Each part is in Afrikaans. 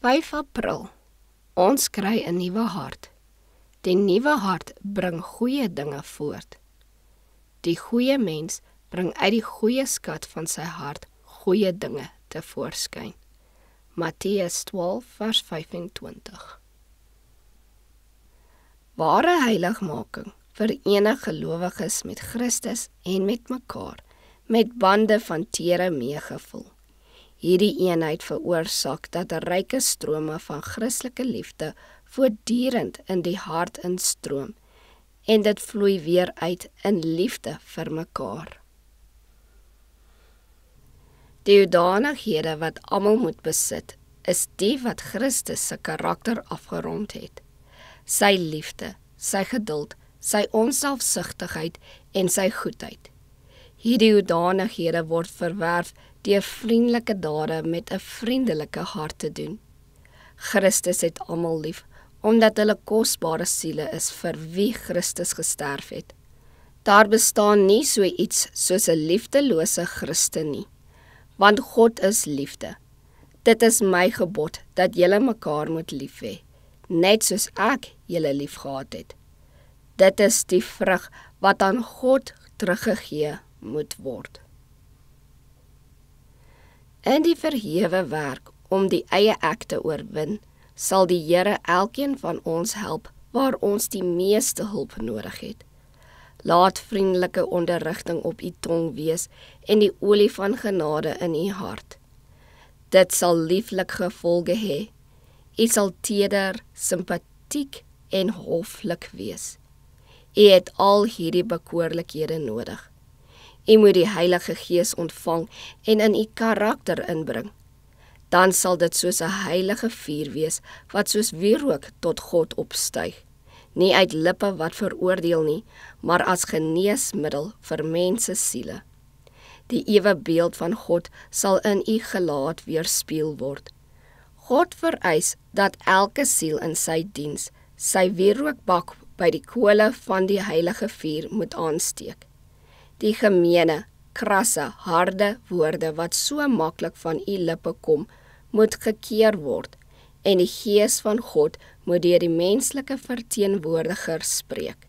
5 April. Ons kry 'n nuwe hart. Die nuwe hart bring goeie dinge voort. Die goeie mens bring uit die goeie skat van sy hart goeie dinge tevoorskyn. Matteus 12 vers 25. Ware heiligmaking verenig gelowiges met Christus en met mekaar, met bande van tere meegevul. Hierdie eenheid veroorsaak dat ryke strome van Christelike liefde voortdurend in die hart instroom, en dit vloei weer uit in liefde vir mekaar. Die hoedanighede wat almal moet besit, is die wat Christus se karakter afgerond het. Sy liefde, sy geduld, sy onselfsugtigheid en sy goedheid. Hierdie hoedanighede word verwerf deur vriendelike dade met 'n vriendelike hart te doen. Christus het almal lief, omdat hulle kosbare siele is vir wie Christus gesterf het. Daar bestaan nie so iets soos 'n liefdelose Christen nie, want God is liefde. Dit is my gebod, dat julle mekaar moet lief hê, net soos ek julle lief gehad het. Dit is die vrug wat aan God teruggegee moet word. In die verhewe werk om die eie ek te oorwin, sal die Here elkeen van ons help waar ons die meeste hulp nodig het. Laat vriendelike onderrigting op u tong wees en die olie van genade in u hart. Dit sal lieflik gevolge hê. U sal teder, simpatiek en hoflik wees. U het al hierdie bekoorlikhede nodig. U moet die Heilige Gees ontvang en in u karakter inbring. Dan sal dit soos 'n heilige vuur wees, wat soos wierook tot God opstyg. Nie uit lippe wat veroordeel nie, maar as geneesmiddel vir mense siele. Die ewe beeld van God sal in u gelaat weerspieël word. God vereis dat elke siel in sy diens sy wierookbak by die kole van die heilige vuur moet aansteek. Die gemeene, krasse, harde woorde wat so maklik van u lippe kom, moet gekeer word, en die Gees van God moet deur die menslike verteenwoordiger spreek.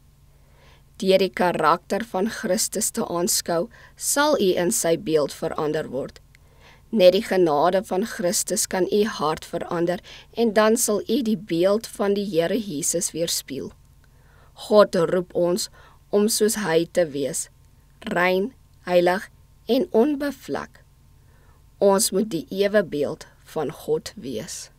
Deur die karakter van Christus te aanskou, sal u in sy beeld verander word. Net die genade van Christus kan u hart verander, en dan sal u die beeld van die Here Jesus weerspieël. God roep ons om soos hy te wees, rein, heilig en onbevlek. Ons moet die ewe beeld van God wees.